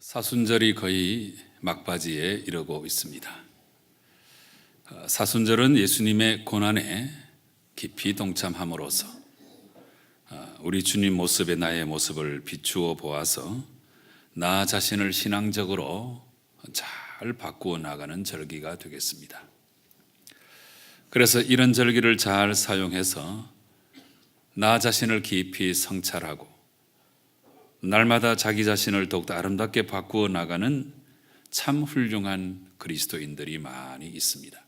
사순절이 거의 막바지에 이르고 있습니다. 사순절은 예수님의 고난에 깊이 동참함으로써 우리 주님 모습에 나의 모습을 비추어 보아서 나 자신을 신앙적으로 잘 바꾸어 나가는 절기가 되겠습니다. 그래서 이런 절기를 잘 사용해서 나 자신을 깊이 성찰하고 날마다 자기 자신을 더욱더 아름답게 바꾸어 나가는 참 훌륭한 그리스도인들이 많이 있습니다.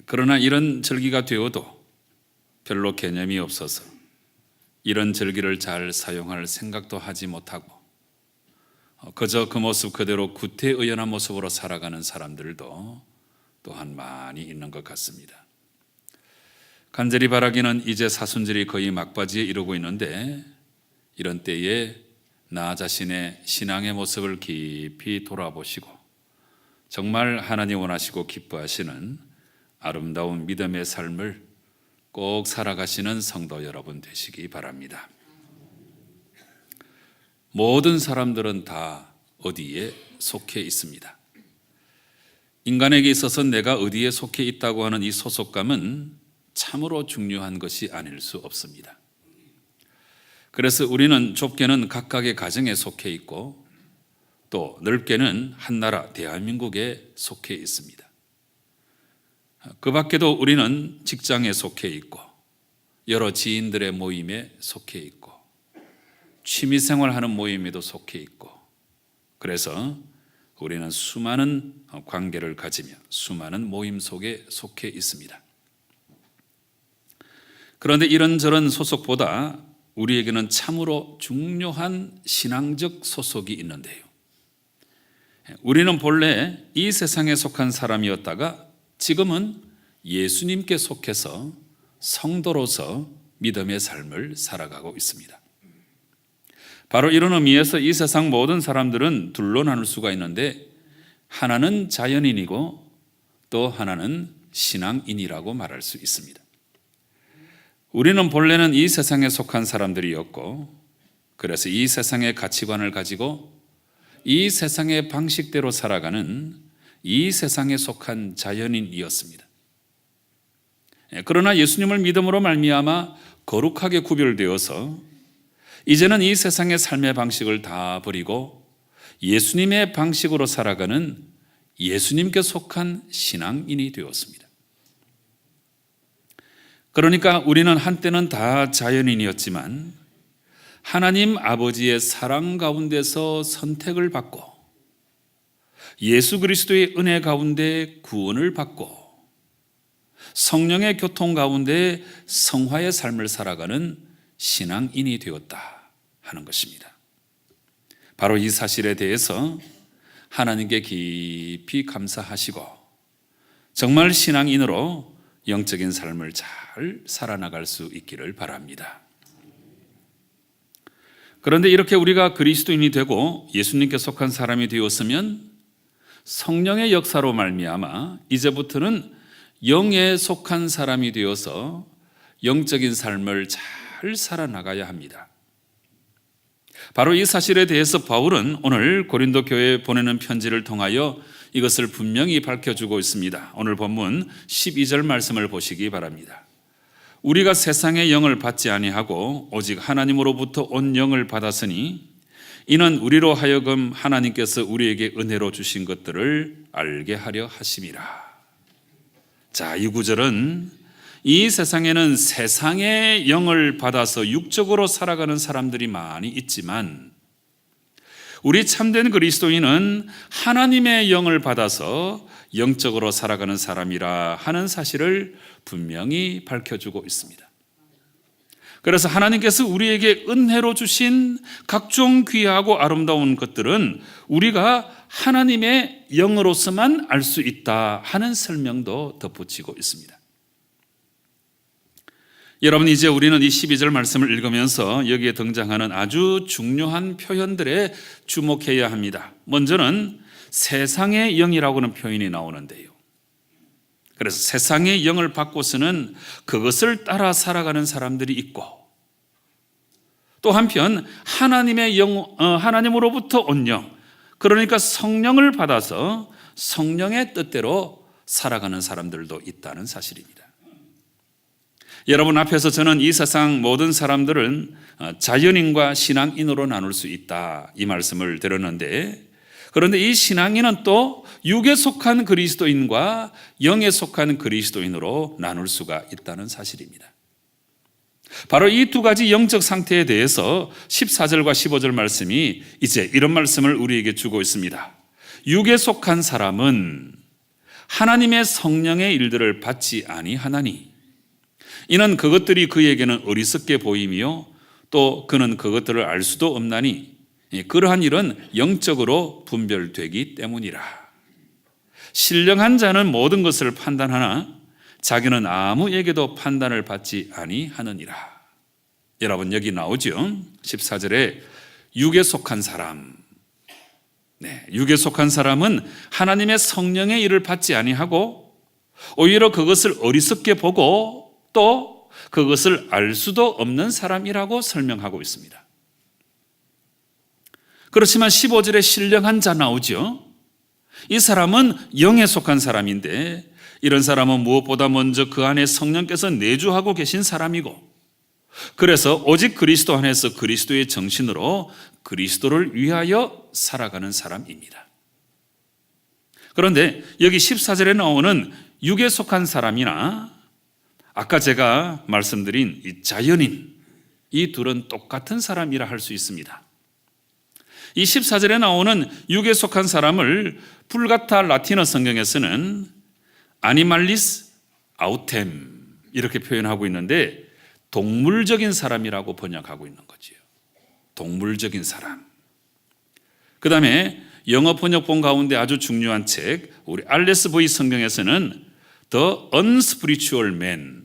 그러나 이런 절기가 되어도 별로 개념이 없어서 이런 절기를 잘 사용할 생각도 하지 못하고 그저 그 모습 그대로 구태의연한 모습으로 살아가는 사람들도 또한 많이 있는 것 같습니다. 간절히 바라기는 이제 사순절이 거의 막바지에 이르고 있는데 이런 때에 나 자신의 신앙의 모습을 깊이 돌아보시고 정말 하나님 원하시고 기뻐하시는 아름다운 믿음의 삶을 꼭 살아가시는 성도 여러분 되시기 바랍니다. 모든 사람들은 다 어디에 속해 있습니다. 인간에게 있어서 내가 어디에 속해 있다고 하는 이 소속감은 참으로 중요한 것이 아닐 수 없습니다. 그래서 우리는 좁게는 각각의 가정에 속해 있고 또 넓게는 한 나라 대한민국에 속해 있습니다. 그 밖에도 우리는 직장에 속해 있고 여러 지인들의 모임에 속해 있고 취미생활하는 모임에도 속해 있고 그래서 우리는 수많은 관계를 가지며 수많은 모임 속에 속해 있습니다. 그런데 이런저런 소속보다 우리에게는 참으로 중요한 신앙적 소속이 있는데요. 우리는 본래 이 세상에 속한 사람이었다가 지금은 예수님께 속해서 성도로서 믿음의 삶을 살아가고 있습니다. 바로 이런 의미에서 이 세상 모든 사람들은 둘로 나눌 수가 있는데 하나는 자연인이고 또 하나는 신앙인이라고 말할 수 있습니다. 우리는 본래는 이 세상에 속한 사람들이었고 그래서 이 세상의 가치관을 가지고 이 세상의 방식대로 살아가는 이 세상에 속한 자연인이었습니다. 그러나 예수님을 믿음으로 말미암아 거룩하게 구별되어서 이제는 이 세상의 삶의 방식을 다 버리고 예수님의 방식으로 살아가는 예수님께 속한 신앙인이 되었습니다. 그러니까 우리는 한때는 다 자연인이었지만 하나님 아버지의 사랑 가운데서 선택을 받고 예수 그리스도의 은혜 가운데 구원을 받고 성령의 교통 가운데 성화의 삶을 살아가는 신앙인이 되었다 하는 것입니다. 바로 이 사실에 대해서 하나님께 깊이 감사하시고 정말 신앙인으로 영적인 삶을 잘 살아나갈 수 있기를 바랍니다. 그런데 이렇게 우리가 그리스도인이 되고 예수님께 속한 사람이 되었으면 성령의 역사로 말미암아 이제부터는 영에 속한 사람이 되어서 영적인 삶을 잘 살아나가야 합니다. 바로 이 사실에 대해서 바울은 오늘 고린도 교회에 보내는 편지를 통하여 이것을 분명히 밝혀주고 있습니다. 오늘 본문 12절 말씀을 보시기 바랍니다. 우리가 세상의 영을 받지 아니하고 오직 하나님으로부터 온 영을 받았으니 이는 우리로 하여금 하나님께서 우리에게 은혜로 주신 것들을 알게 하려 하심이라. 자, 이 구절은 이 세상에는 세상의 영을 받아서 육적으로 살아가는 사람들이 많이 있지만 우리 참된 그리스도인은 하나님의 영을 받아서 영적으로 살아가는 사람이라 하는 사실을 분명히 밝혀주고 있습니다. 그래서 하나님께서 우리에게 은혜로 주신 각종 귀하고 아름다운 것들은 우리가 하나님의 영으로서만 알 수 있다 하는 설명도 덧붙이고 있습니다. 여러분, 이제 우리는 이 12절 말씀을 읽으면서 여기에 등장하는 아주 중요한 표현들에 주목해야 합니다. 먼저는 세상의 영이라고 하는 표현이 나오는데요. 그래서 세상의 영을 받고서는 그것을 따라 살아가는 사람들이 있고 또 한편 하나님으로부터 온 영, 그러니까 성령을 받아서 성령의 뜻대로 살아가는 사람들도 있다는 사실입니다. 여러분 앞에서 저는 이 세상 모든 사람들은 자연인과 신앙인으로 나눌 수 있다 이 말씀을 드렸는데, 그런데 이 신앙인은 또 육에 속한 그리스도인과 영에 속한 그리스도인으로 나눌 수가 있다는 사실입니다. 바로 이 두 가지 영적 상태에 대해서 14절과 15절 말씀이 이제 이런 말씀을 우리에게 주고 있습니다. 육에 속한 사람은 하나님의 성령의 일들을 받지 아니하나니 이는 그것들이 그에게는 어리석게 보이며 또 그는 그것들을 알 수도 없나니 그러한 일은 영적으로 분별되기 때문이라. 신령한 자는 모든 것을 판단하나 자기는 아무에게도 판단을 받지 아니하느니라. 여러분 여기 나오죠. 14절에 육에 속한 사람. 육에 속한 사람은 하나님의 성령의 일을 받지 아니하고 오히려 그것을 어리석게 보고 또 그것을 알 수도 없는 사람이라고 설명하고 있습니다. 그렇지만 15절에 신령한 자 나오죠. 이 사람은 영에 속한 사람인데 이런 사람은 무엇보다 먼저 그 안에 성령께서 내주하고 계신 사람이고, 그래서 오직 그리스도 안에서 그리스도의 정신으로 그리스도를 위하여 살아가는 사람입니다. 그런데 여기 14절에 나오는 육에 속한 사람이나 아까 제가 말씀드린 이 자연인, 이 둘은 똑같은 사람이라 할 수 있습니다. 이 14절에 나오는 육에 속한 사람을 불가타 라틴어 성경에서는 아니말리스 아우템 이렇게 표현하고 있는데 동물적인 사람이라고 번역하고 있는 거지요. 동물적인 사람. 그 다음에 영어 번역본 가운데 아주 중요한 책 우리 RSV 성경에서는 The Unspiritual Man,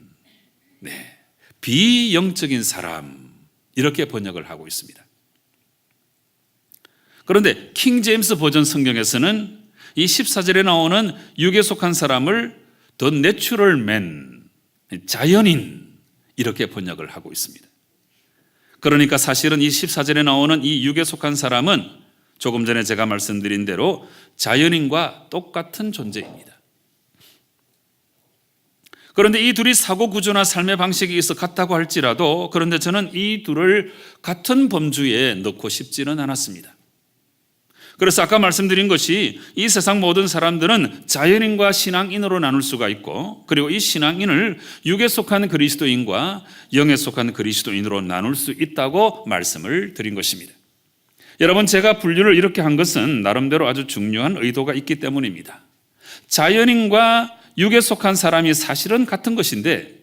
비영적인 사람 이렇게 번역을 하고 있습니다. 그런데 킹 제임스 버전 성경에서는 이 14절에 나오는 육에 속한 사람을 The Natural Man, 자연인 이렇게 번역을 하고 있습니다. 그러니까 사실은 이 14절에 나오는 이 육에 속한 사람은 조금 전에 제가 말씀드린 대로 자연인과 똑같은 존재입니다. 그런데 이 둘이 사고 구조나 삶의 방식이 있어 같다고 할지라도 그런데 저는 이 둘을 같은 범주에 넣고 싶지는 않았습니다. 그래서 아까 말씀드린 것이 이 세상 모든 사람들은 자연인과 신앙인으로 나눌 수가 있고, 그리고 이 신앙인을 육에 속한 그리스도인과 영에 속한 그리스도인으로 나눌 수 있다고 말씀을 드린 것입니다. 여러분 제가 분류를 이렇게 한 것은 나름대로 아주 중요한 의도가 있기 때문입니다. 자연인과 육에 속한 사람이 사실은 같은 것인데,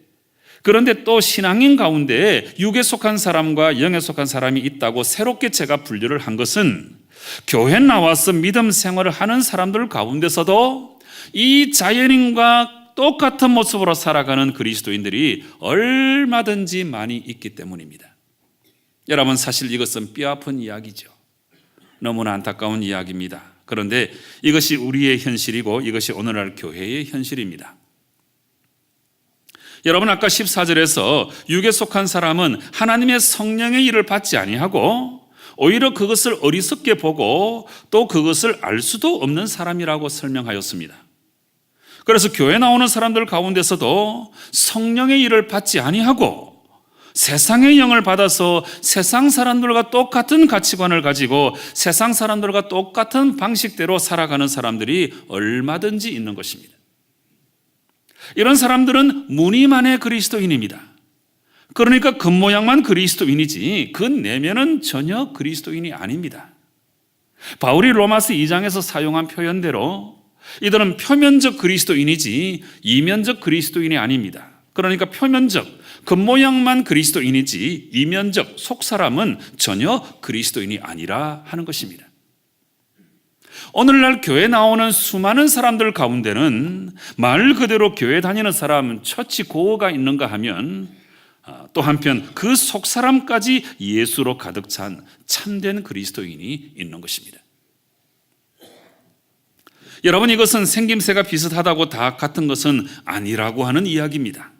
그런데 또 신앙인 가운데 육에 속한 사람과 영에 속한 사람이 있다고 새롭게 제가 분류를 한 것은 교회 나와서 믿음 생활을 하는 사람들 가운데서도 이 자연인과 똑같은 모습으로 살아가는 그리스도인들이 얼마든지 많이 있기 때문입니다. 여러분 사실 이것은 뼈아픈 이야기죠. 너무나 안타까운 이야기입니다. 그런데 이것이 우리의 현실이고 이것이 오늘날 교회의 현실입니다. 여러분 아까 14절에서 육에 속한 사람은 하나님의 성령의 일을 받지 아니하고 오히려 그것을 어리석게 보고 또 그것을 알 수도 없는 사람이라고 설명하였습니다. 그래서 교회 나오는 사람들 가운데서도 성령의 일을 받지 아니하고 세상의 영을 받아서 세상 사람들과 똑같은 가치관을 가지고 세상 사람들과 똑같은 방식대로 살아가는 사람들이 얼마든지 있는 것입니다. 이런 사람들은 무늬만의 그리스도인입니다. 그러니까 겉모양만 그리스도인이지 그 내면은 전혀 그리스도인이 아닙니다. 바울이 로마서 2장에서 사용한 표현대로 이들은 표면적 그리스도인이지 이면적 그리스도인이 아닙니다. 그러니까 표면적, 겉모양만 그리스도인이지 이면적, 속사람은 전혀 그리스도인이 아니라 하는 것입니다. 오늘날 교회 나오는 수많은 사람들 가운데는 말 그대로 교회 다니는 사람 처치 고어가 있는가 하면 또 한편 그 속사람까지 예수로 가득 찬 참된 그리스도인이 있는 것입니다. 여러분 이것은 생김새가 비슷하다고 다 같은 것은 아니라고 하는 이야기입니다.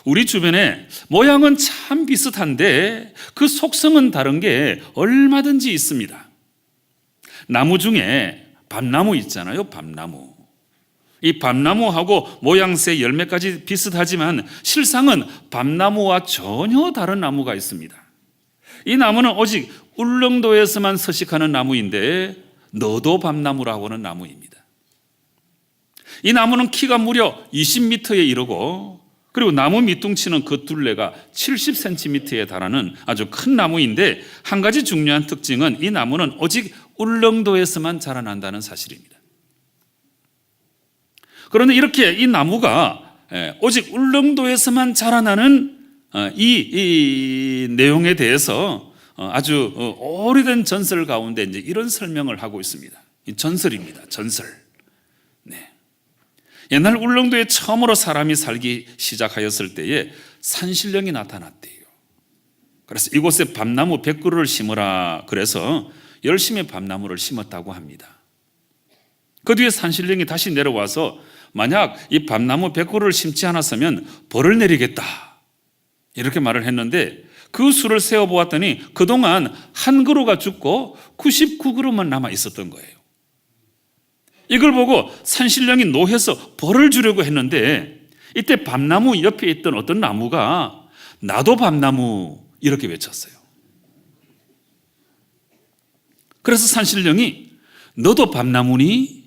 우리 주변에 모양은 참 비슷한데 그 속성은 다른 게 얼마든지 있습니다. 나무 중에 밤나무 있잖아요. 밤나무. 이 밤나무하고 모양새 열매까지 비슷하지만 실상은 밤나무와 전혀 다른 나무가 있습니다. 이 나무는 오직 울릉도에서만 서식하는 나무인데 너도 밤나무라고 하는 나무입니다. 이 나무는 키가 무려 20m에 이르고 그리고 나무 밑둥치는 그 둘레가 70cm에 달하는 아주 큰 나무인데 한 가지 중요한 특징은 이 나무는 오직 울릉도에서만 자라난다는 사실입니다. 그런데 이렇게 이 나무가 오직 울릉도에서만 자라나는 이 내용에 대해서 아주 오래된 전설 가운데 이제 이런 설명을 하고 있습니다. 전설입니다. 전설. 네. 옛날 울릉도에 처음으로 사람이 살기 시작하였을 때에 산신령이 나타났대요. 그래서 이곳에 밤나무 100그루를 심으라 그래서 열심히 밤나무를 심었다고 합니다. 그 뒤에 산신령이 다시 내려와서 만약 이 밤나무 100그루를 심지 않았으면 벌을 내리겠다 이렇게 말을 했는데 그 수를 세어보았더니 그동안 한 그루가 죽고 99그루만 남아 있었던 거예요. 이걸 보고 산신령이 노해서 벌을 주려고 했는데 이때 밤나무 옆에 있던 어떤 나무가 나도 밤나무 이렇게 외쳤어요. 그래서 산신령이 너도 밤나무니?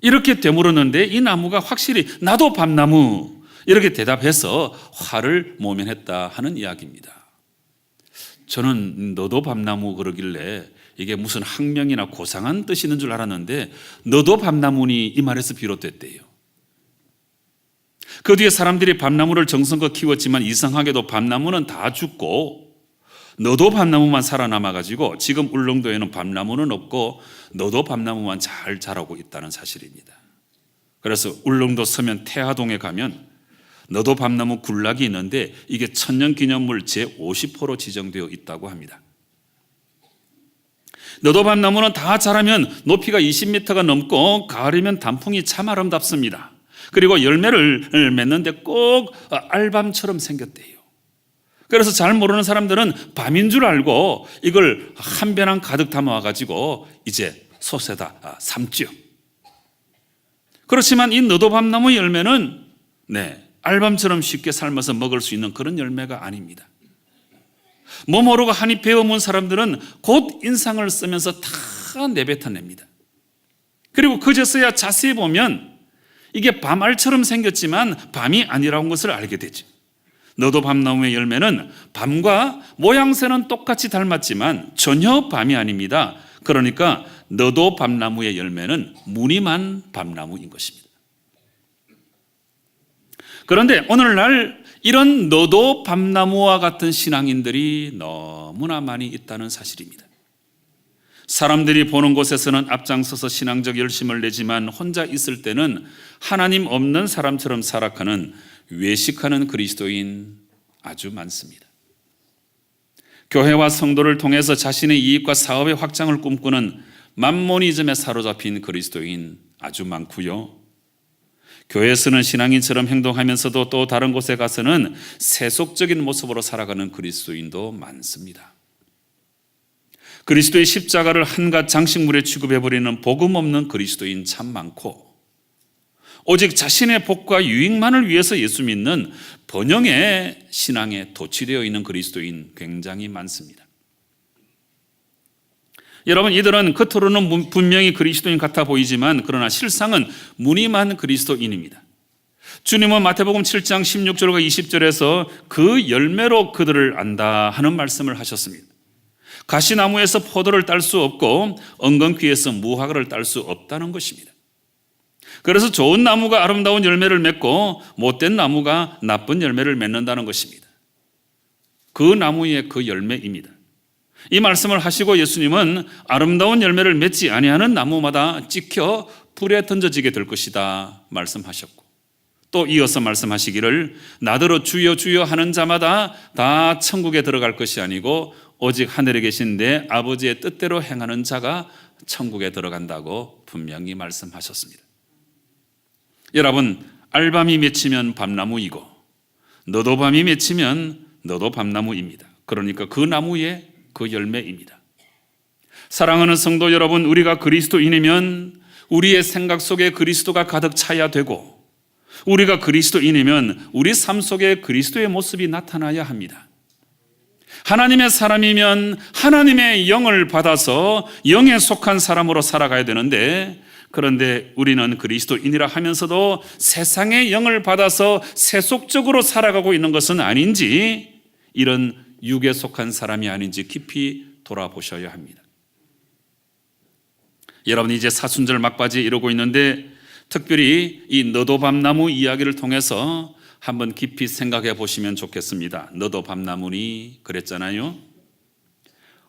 이렇게 되물었는데 이 나무가 확실히 나도 밤나무 이렇게 대답해서 화를 모면했다 하는 이야기입니다. 저는 너도 밤나무 그러길래 이게 무슨 학명이나 고상한 뜻이 있는 줄 알았는데 너도 밤나무니 이 말에서 비롯됐대요. 그 뒤에 사람들이 밤나무를 정성껏 키웠지만 이상하게도 밤나무는 다 죽고 너도 밤나무만 살아남아가지고 지금 울릉도에는 밤나무는 없고 너도 밤나무만 잘 자라고 있다는 사실입니다. 그래서 울릉도 서면 태화동에 가면 너도 밤나무 군락이 있는데 이게 천년기념물 제50호로 지정되어 있다고 합니다. 너도 밤나무는 다 자라면 높이가 20m가 넘고 가을이면 단풍이 참 아름답습니다. 그리고 열매를 맺는데 꼭 알밤처럼 생겼대요. 그래서 잘 모르는 사람들은 밤인 줄 알고 이걸 한 배낭 가득 담아와가지고 이제 솥에다 삶지요. 그렇지만 이 너도 밤나무 열매는 알밤처럼 쉽게 삶아서 먹을 수 있는 그런 열매가 아닙니다. 뭐 모르고 한입 베어문 사람들은 곧 인상을 쓰면서 다 내뱉어냅니다. 그리고 그제서야 자세히 보면 이게 밤알처럼 생겼지만 밤이 아니라는 것을 알게 되죠. 너도 밤나무의 열매는 밤과 모양새는 똑같이 닮았지만 전혀 밤이 아닙니다. 그러니까 너도 밤나무의 열매는 무늬만 밤나무인 것입니다. 그런데 오늘날 이런 너도 밤나무와 같은 신앙인들이 너무나 많이 있다는 사실입니다. 사람들이 보는 곳에서는 앞장서서 신앙적 열심을 내지만 혼자 있을 때는 하나님 없는 사람처럼 살아가는 외식하는 그리스도인 아주 많습니다. 교회와 성도를 통해서 자신의 이익과 사업의 확장을 꿈꾸는 맘모니즘에 사로잡힌 그리스도인 아주 많고요. 교회에서는 신앙인처럼 행동하면서도 또 다른 곳에 가서는 세속적인 모습으로 살아가는 그리스도인도 많습니다. 그리스도의 십자가를 한갓 장식물에 취급해버리는 복음 없는 그리스도인 참 많고 오직 자신의 복과 유익만을 위해서 예수 믿는 번영의 신앙에 도취되어 있는 그리스도인 굉장히 많습니다. 여러분, 이들은 겉으로는 분명히 그리스도인 같아 보이지만 그러나 실상은 무늬만 그리스도인입니다. 주님은 마태복음 7장 16절과 20절에서 그 열매로 그들을 안다 하는 말씀을 하셨습니다. 가시나무에서 포도를 딸 수 없고 엉겅퀴에서 무화과를 딸 수 없다는 것입니다. 그래서 좋은 나무가 아름다운 열매를 맺고 못된 나무가 나쁜 열매를 맺는다는 것입니다. 그 나무의 그 열매입니다. 이 말씀을 하시고 예수님은 아름다운 열매를 맺지 아니하는 나무마다 찍혀 불에 던져지게 될 것이다 말씀하셨고 또 이어서 말씀하시기를 나더러 주여 주여 하는 자마다 다 천국에 들어갈 것이 아니고 오직 하늘에 계신 내 아버지의 뜻대로 행하는 자가 천국에 들어간다고 분명히 말씀하셨습니다. 여러분, 알밤이 맺히면 밤나무이고 너도 밤이 맺히면 너도 밤나무입니다. 그러니까 그 나무의 그 열매입니다. 사랑하는 성도 여러분, 우리가 그리스도인이면 우리의 생각 속에 그리스도가 가득 차야 되고, 우리가 그리스도인이면 우리 삶 속에 그리스도의 모습이 나타나야 합니다. 하나님의 사람이면 하나님의 영을 받아서 영에 속한 사람으로 살아가야 되는데, 그런데 우리는 그리스도인이라 하면서도 세상의 영을 받아서 세속적으로 살아가고 있는 것은 아닌지, 이런 육에 속한 사람이 아닌지 깊이 돌아보셔야 합니다. 여러분, 이제 사순절 막바지에 이르고 있는데 특별히 이 너도 밤나무 이야기를 통해서 한번 깊이 생각해 보시면 좋겠습니다. 너도 밤나무니 그랬잖아요.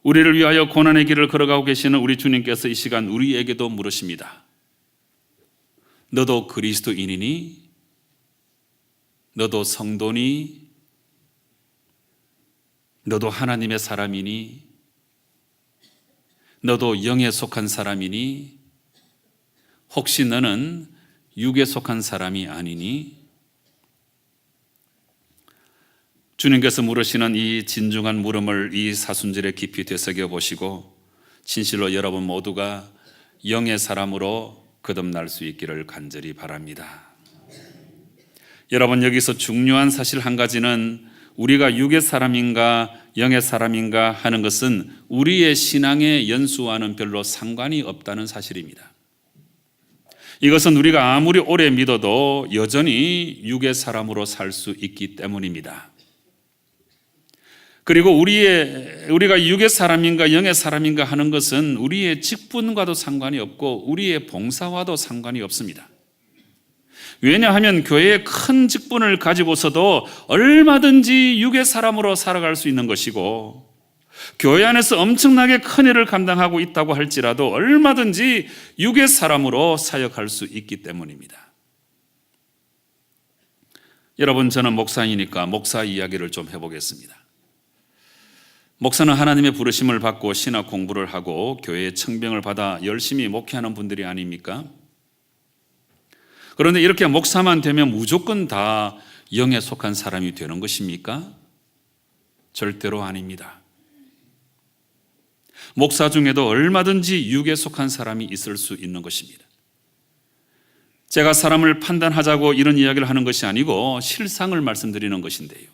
우리를 위하여 고난의 길을 걸어가고 계시는 우리 주님께서 이 시간 우리에게도 물으십니다. 너도 그리스도인이니? 너도 성도니? 너도 하나님의 사람이니? 너도 영에 속한 사람이니? 혹시 너는 육에 속한 사람이 아니니? 주님께서 물으시는 이 진중한 물음을 이 사순절에 깊이 되새겨 보시고 진실로 여러분 모두가 영의 사람으로 거듭날 수 있기를 간절히 바랍니다. 여러분, 여기서 중요한 사실 한 가지는 우리가 육의 사람인가 영의 사람인가 하는 것은 우리의 신앙의 연수와는 별로 상관이 없다는 사실입니다. 이것은 우리가 아무리 오래 믿어도 여전히 육의 사람으로 살 수 있기 때문입니다. 그리고 우리가 육의 사람인가 영의 사람인가 하는 것은 우리의 직분과도 상관이 없고 우리의 봉사와도 상관이 없습니다. 왜냐하면 교회의 큰 직분을 가지고서도 얼마든지 육의 사람으로 살아갈 수 있는 것이고, 교회 안에서 엄청나게 큰 일을 감당하고 있다고 할지라도 얼마든지 육의 사람으로 사역할 수 있기 때문입니다. 여러분, 저는 목사이니까 목사 이야기를 좀 해보겠습니다. 목사는 하나님의 부르심을 받고 신학 공부를 하고 교회의 청병을 받아 열심히 목회하는 분들이 아닙니까? 그런데 이렇게 목사만 되면 무조건 다 영에 속한 사람이 되는 것입니까? 절대로 아닙니다. 목사 중에도 얼마든지 육에 속한 사람이 있을 수 있는 것입니다. 제가 사람을 판단하자고 이런 이야기를 하는 것이 아니고 실상을 말씀드리는 것인데요.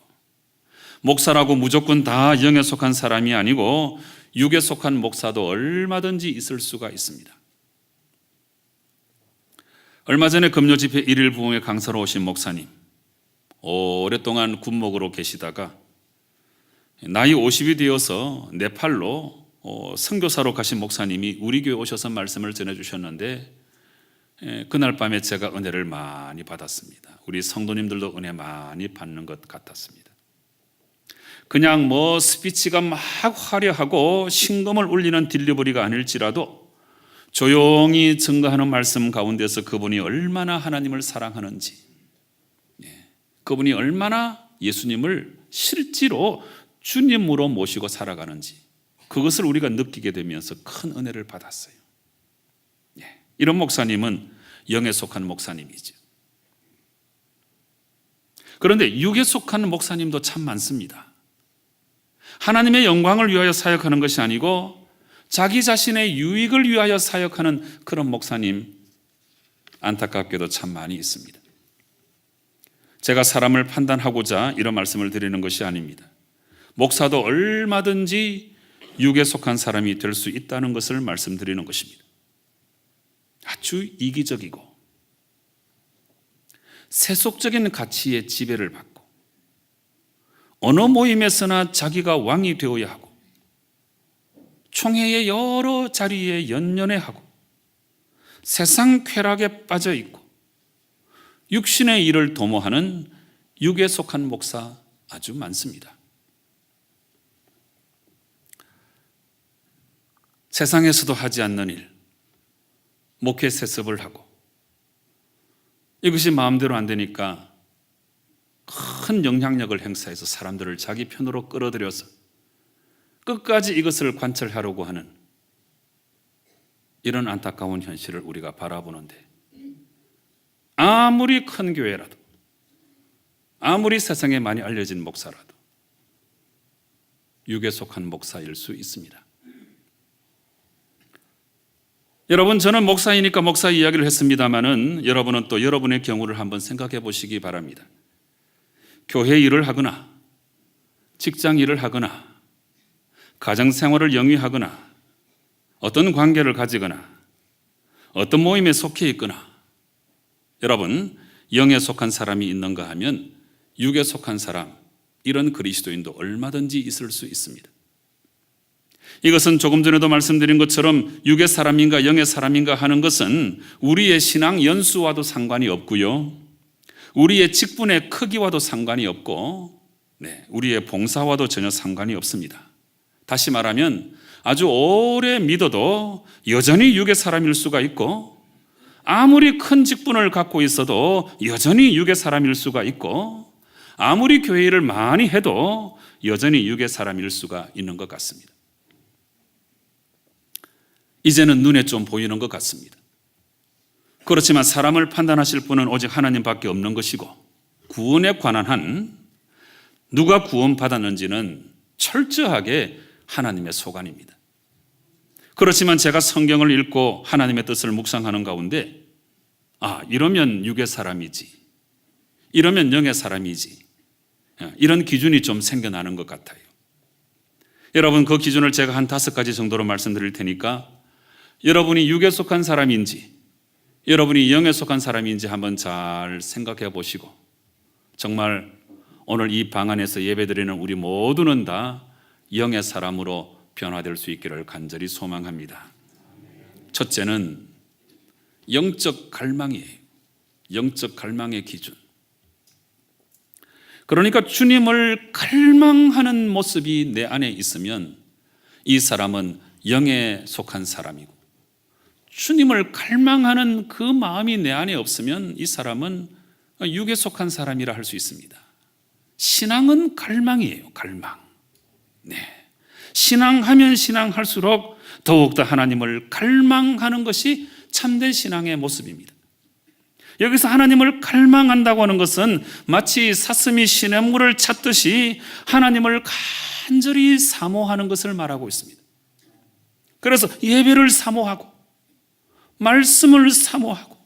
목사라고 무조건 다 영에 속한 사람이 아니고 육에 속한 목사도 얼마든지 있을 수가 있습니다. 얼마 전에 금요 집회 1일 부흥회 강사로 오신 목사님, 오랫동안 군목으로 계시다가 나이 50이 되어서 네팔로 선교사로 가신 목사님이 우리 교회 오셔서 말씀을 전해주셨는데, 그날 밤에 제가 은혜를 많이 받았습니다. 우리 성도님들도 은혜 많이 받는 것 같았습니다. 그냥 스피치가 막 화려하고 신금을 울리는 딜리버리가 아닐지라도 조용히 증거하는 말씀 가운데서 그분이 얼마나 하나님을 사랑하는지, 그분이 얼마나 예수님을 실제로 주님으로 모시고 살아가는지, 그것을 우리가 느끼게 되면서 큰 은혜를 받았어요. 이런 목사님은 영에 속한 목사님이죠. 그런데 육에 속한 목사님도 참 많습니다. 하나님의 영광을 위하여 사역하는 것이 아니고 자기 자신의 유익을 위하여 사역하는 그런 목사님, 안타깝게도 참 많이 있습니다. 제가 사람을 판단하고자 이런 말씀을 드리는 것이 아닙니다. 목사도 얼마든지 육에 속한 사람이 될 수 있다는 것을 말씀드리는 것입니다. 아주 이기적이고 세속적인 가치에 지배를 받고 어느 모임에서나 자기가 왕이 되어야 하고 총회의 여러 자리에 연연해하고 세상 쾌락에 빠져 있고 육신의 일을 도모하는 육에 속한 목사 아주 많습니다. 세상에서도 하지 않는 일, 목회 세습을 하고 이것이 마음대로 안 되니까 큰 영향력을 행사해서 사람들을 자기 편으로 끌어들여서 끝까지 이것을 관철하려고 하는 이런 안타까운 현실을 우리가 바라보는데, 아무리 큰 교회라도 아무리 세상에 많이 알려진 목사라도 육에 속한 목사일 수 있습니다. 여러분, 저는 목사이니까 목사 이야기를 했습니다마는 여러분은 또 여러분의 경우를 한번 생각해 보시기 바랍니다. 교회 일을 하거나 직장 일을 하거나 가정생활을 영위하거나 어떤 관계를 가지거나 어떤 모임에 속해 있거나 여러분, 영에 속한 사람이 있는가 하면 육에 속한 사람, 이런 그리스도인도 얼마든지 있을 수 있습니다. 이것은 조금 전에도 말씀드린 것처럼 육의 사람인가 영의 사람인가 하는 것은 우리의 신앙 연수와도 상관이 없고요, 우리의 직분의 크기와도 상관이 없고, 우리의 봉사와도 전혀 상관이 없습니다. 다시 말하면 아주 오래 믿어도 여전히 육의 사람일 수가 있고, 아무리 큰 직분을 갖고 있어도 여전히 육의 사람일 수가 있고, 아무리 교회 일을 많이 해도 여전히 육의 사람일 수가 있는 것 같습니다. 이제는 눈에 좀 보이는 것 같습니다. 그렇지만 사람을 판단하실 분은 오직 하나님밖에 없는 것이고, 구원에 관한 한 누가 구원받았는지는 철저하게 하나님의 소관입니다. 그렇지만 제가 성경을 읽고 하나님의 뜻을 묵상하는 가운데 이러면 육의 사람이지, 이러면 영의 사람이지, 이런 기준이 좀 생겨나는 것 같아요. 여러분, 그 기준을 제가 한 5가지 정도로 말씀드릴 테니까 여러분이 육에 속한 사람인지 여러분이 영에 속한 사람인지 한번 잘 생각해 보시고, 정말 오늘 이 방 안에서 예배드리는 우리 모두는 다 영의 사람으로 변화될 수 있기를 간절히 소망합니다. 첫째는 영적 갈망이에요. 영적 갈망의 기준. 그러니까 주님을 갈망하는 모습이 내 안에 있으면 이 사람은 영에 속한 사람이고, 주님을 갈망하는 그 마음이 내 안에 없으면 이 사람은 육에 속한 사람이라 할 수 있습니다. 신앙은 갈망이에요. 갈망. 신앙하면 신앙할수록 더욱더 하나님을 갈망하는 것이 참된 신앙의 모습입니다. 여기서 하나님을 갈망한다고 하는 것은 마치 사슴이 시냇물을 찾듯이 하나님을 간절히 사모하는 것을 말하고 있습니다. 그래서 예배를 사모하고 말씀을 사모하고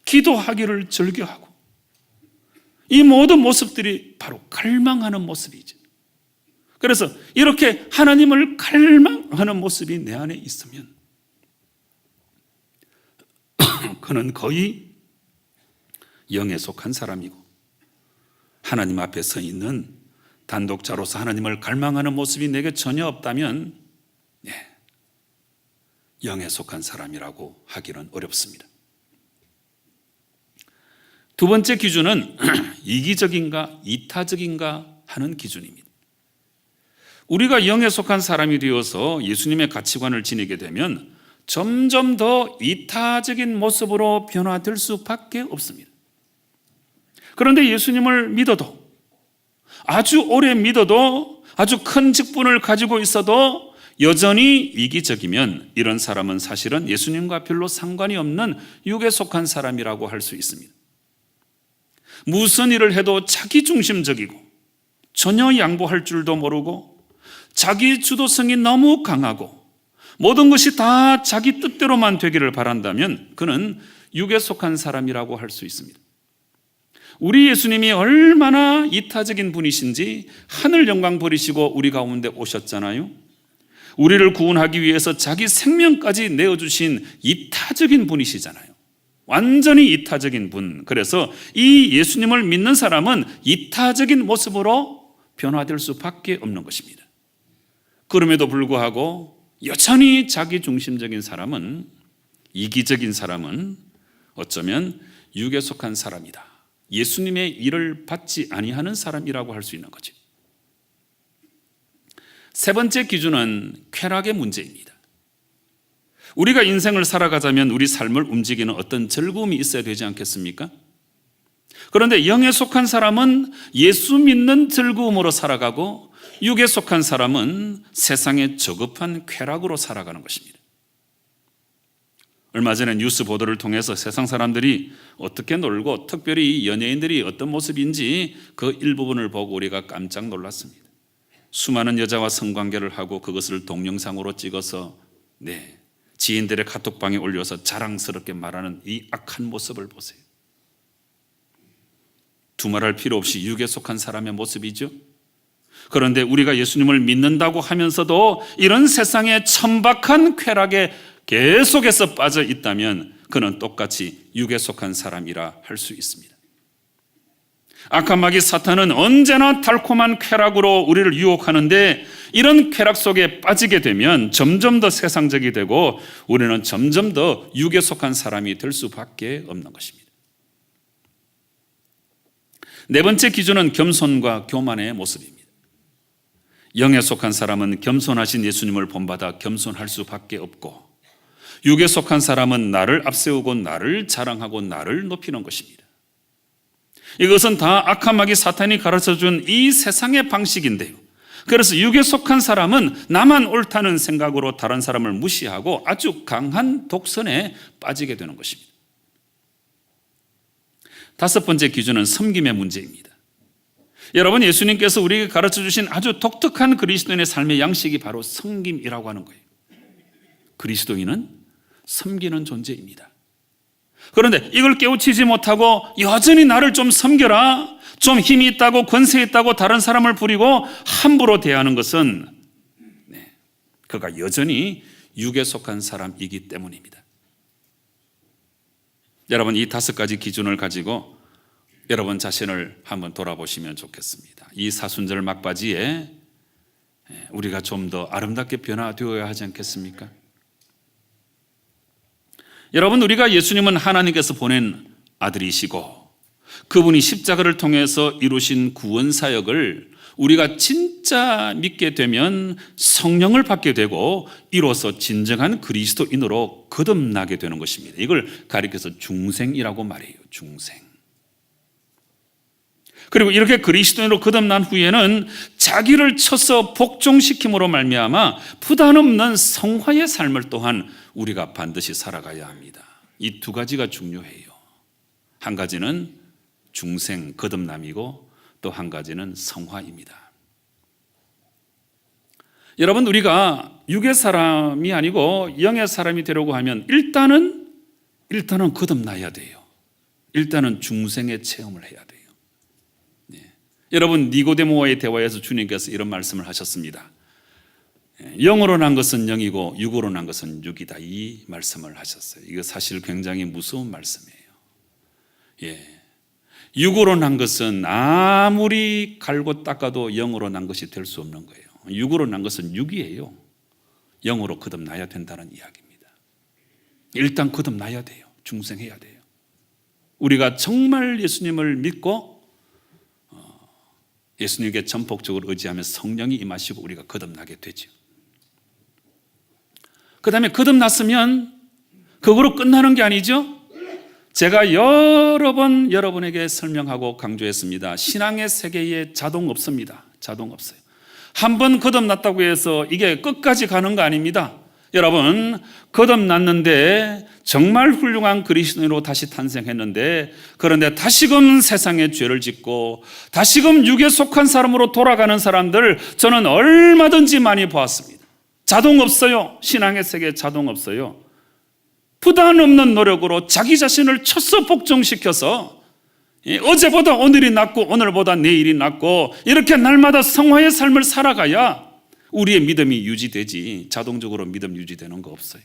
기도하기를 즐겨하고, 이 모든 모습들이 바로 갈망하는 모습이죠. 그래서 이렇게 하나님을 갈망하는 모습이 내 안에 있으면 그는 거의 영에 속한 사람이고, 하나님 앞에 서 있는 단독자로서 하나님을 갈망하는 모습이 내게 전혀 없다면 영에 속한 사람이라고 하기는 어렵습니다. 두 번째 기준은 이기적인가 이타적인가 하는 기준입니다. 우리가 영에 속한 사람이 되어서 예수님의 가치관을 지니게 되면 점점 더 이타적인 모습으로 변화될 수밖에 없습니다. 그런데 예수님을 믿어도, 아주 오래 믿어도, 아주 큰 직분을 가지고 있어도 여전히 이기적이면 이런 사람은 사실은 예수님과 별로 상관이 없는 육에 속한 사람이라고 할 수 있습니다. 무슨 일을 해도 자기중심적이고 전혀 양보할 줄도 모르고 자기 주도성이 너무 강하고 모든 것이 다 자기 뜻대로만 되기를 바란다면 그는 육에 속한 사람이라고 할 수 있습니다. 우리 예수님이 얼마나 이타적인 분이신지 하늘 영광 버리시고 우리 가운데 오셨잖아요. 우리를 구원하기 위해서 자기 생명까지 내어주신 이타적인 분이시잖아요. 완전히 이타적인 분. 그래서 이 예수님을 믿는 사람은 이타적인 모습으로 변화될 수밖에 없는 것입니다. 그럼에도 불구하고 여전히 자기중심적인 사람은, 이기적인 사람은 어쩌면 육에 속한 사람이다, 예수님의 일을 받지 아니하는 사람이라고 할 수 있는 거죠. 세 번째 기준은 쾌락의 문제입니다. 우리가 인생을 살아가자면 우리 삶을 움직이는 어떤 즐거움이 있어야 되지 않겠습니까? 그런데 영에 속한 사람은 예수 믿는 즐거움으로 살아가고, 육에 속한 사람은 세상의 저급한 쾌락으로 살아가는 것입니다. 얼마 전에 뉴스 보도를 통해서 세상 사람들이 어떻게 놀고 특별히 연예인들이 어떤 모습인지 그 일부분을 보고 우리가 깜짝 놀랐습니다. 수많은 여자와 성관계를 하고 그것을 동영상으로 찍어서 지인들의 카톡방에 올려서 자랑스럽게 말하는 이 악한 모습을 보세요. 두말할 필요 없이 육에 속한 사람의 모습이죠. 그런데 우리가 예수님을 믿는다고 하면서도 이런 세상의 천박한 쾌락에 계속해서 빠져 있다면 그는 똑같이 육에 속한 사람이라 할 수 있습니다. 악한 마귀 사탄은 언제나 달콤한 쾌락으로 우리를 유혹하는데 이런 쾌락 속에 빠지게 되면 점점 더 세상적이 되고 우리는 점점 더 육에 속한 사람이 될 수밖에 없는 것입니다. 네 번째 기준은 겸손과 교만의 모습입니다. 영에 속한 사람은 겸손하신 예수님을 본받아 겸손할 수밖에 없고 육에 속한 사람은 나를 앞세우고 나를 자랑하고 나를 높이는 것입니다. 이것은 다 악한 마귀 사탄이 가르쳐준 이 세상의 방식인데요. 그래서 육에 속한 사람은 나만 옳다는 생각으로 다른 사람을 무시하고 아주 강한 독선에 빠지게 되는 것입니다. 다섯 번째 기준은 섬김의 문제입니다. 여러분, 예수님께서 우리에게 가르쳐 주신 아주 독특한 그리스도인의 삶의 양식이 바로 섬김이라고 하는 거예요. 그리스도인은 섬기는 존재입니다. 그런데 이걸 깨우치지 못하고 여전히 나를 좀 섬겨라, 좀 힘이 있다고 권세 있다고 다른 사람을 부리고 함부로 대하는 것은 그가 여전히 육에 속한 사람이기 때문입니다. 여러분, 이 다섯 가지 기준을 가지고 여러분 자신을 한번 돌아보시면 좋겠습니다. 이 사순절 막바지에 우리가 좀 더 아름답게 변화되어야 하지 않겠습니까? 여러분, 우리가 예수님은 하나님께서 보낸 아들이시고 그분이 십자가를 통해서 이루신 구원 사역을 우리가 진짜 믿게 되면 성령을 받게 되고 이로써 진정한 그리스도인으로 거듭나게 되는 것입니다. 이걸 가리켜서 중생이라고 말해요. 중생. 그리고 이렇게 그리스도인으로 거듭난 후에는 자기를 쳐서 복종시킴으로 말미암아 부담 없는 성화의 삶을 또한 우리가 반드시 살아가야 합니다. 이 두 가지가 중요해요. 한 가지는 중생 거듭남이고 또 한 가지는 성화입니다. 여러분, 우리가 육의 사람이 아니고 영의 사람이 되려고 하면 일단은 거듭나야 돼요. 일단은 중생의 체험을 해야 돼요. 여러분, 니고데모와의 대화에서 주님께서 이런 말씀을 하셨습니다. 영으로 난 것은 영이고 육으로 난 것은 육이다, 이 말씀을 하셨어요. 이거 사실 굉장히 무서운 말씀이에요. 육으로 난 것은 아무리 갈고 닦아도 영으로 난 것이 될 수 없는 거예요. 육으로 난 것은 육이에요. 영으로 거듭나야 된다는 이야기입니다. 일단 거듭나야 돼요. 중생해야 돼요. 우리가 정말 예수님을 믿고 예수님께 전폭적으로 의지하며 성령이 임하시고 우리가 거듭나게 되죠. 그 다음에 거듭났으면 그거로 끝나는 게 아니죠. 제가 여러 번 여러분에게 설명하고 강조했습니다. 신앙의 세계에 자동 없습니다. 자동 없어요. 한 번 거듭났다고 해서 이게 끝까지 가는 거 아닙니다. 여러분, 거듭났는데 정말 훌륭한 그리스도인으로 다시 탄생했는데 그런데 다시금 세상에 죄를 짓고 다시금 육에 속한 사람으로 돌아가는 사람들 저는 얼마든지 많이 보았습니다. 자동 없어요. 신앙의 세계에 자동 없어요. 부담 없는 노력으로 자기 자신을 쳐서 복종시켜서 어제보다 오늘이 낫고 오늘보다 내일이 낫고 이렇게 날마다 성화의 삶을 살아가야 우리의 믿음이 유지되지 자동적으로 믿음 유지되는 거 없어요.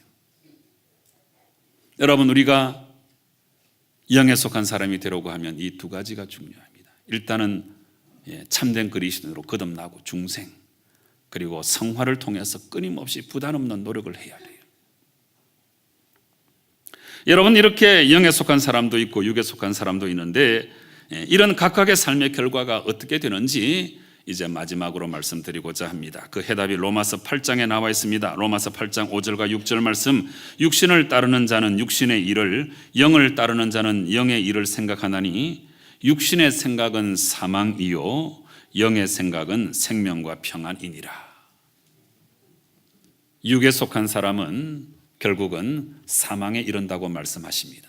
여러분, 우리가 영에 속한 사람이 되려고 하면 이 두 가지가 중요합니다. 일단은 참된 그리스도인으로 거듭나고 중생, 그리고 성화를 통해서 끊임없이 부담 없는 노력을 해야 돼요. 여러분, 이렇게 영에 속한 사람도 있고 육에 속한 사람도 있는데 이런 각각의 삶의 결과가 어떻게 되는지 이제 마지막으로 말씀드리고자 합니다. 그 해답이 로마서 8장에 나와 있습니다. 로마서 8장 5절과 6절 말씀. 육신을 따르는 자는 육신의 일을, 영을 따르는 자는 영의 일을 생각하나니 육신의 생각은 사망이요 영의 생각은 생명과 평안이니라. 육에 속한 사람은 결국은 사망에 이른다고 말씀하십니다.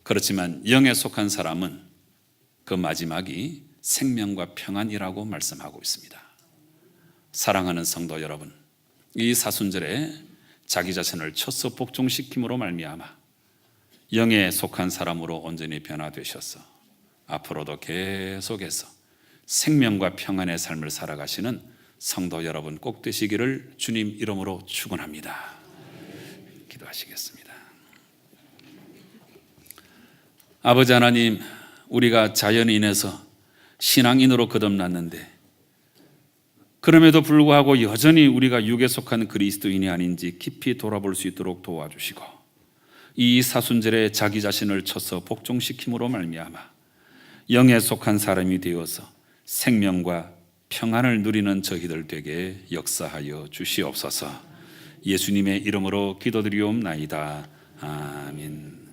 그렇지만 영에 속한 사람은 그 마지막이 생명과 평안이라고 말씀하고 있습니다. 사랑하는 성도 여러분, 이 사순절에 자기 자신을 쳐서 복종시킴으로 말미암아 영에 속한 사람으로 온전히 변화되셔서 앞으로도 계속해서 생명과 평안의 삶을 살아가시는 성도 여러분 꼭 되시기를 주님 이름으로 축원합니다. 기도하시겠습니다. 아버지 하나님, 우리가 자연에 인해서 신앙인으로 거듭났는데 그럼에도 불구하고 여전히 우리가 육에 속한 그리스도인이 아닌지 깊이 돌아볼 수 있도록 도와주시고 이 사순절에 자기 자신을 쳐서 복종시킴으로 말미암아 영에 속한 사람이 되어서 생명과 평안을 누리는 저희들 되게 역사하여 주시옵소서. 예수님의 이름으로 기도드리옵나이다. 아멘.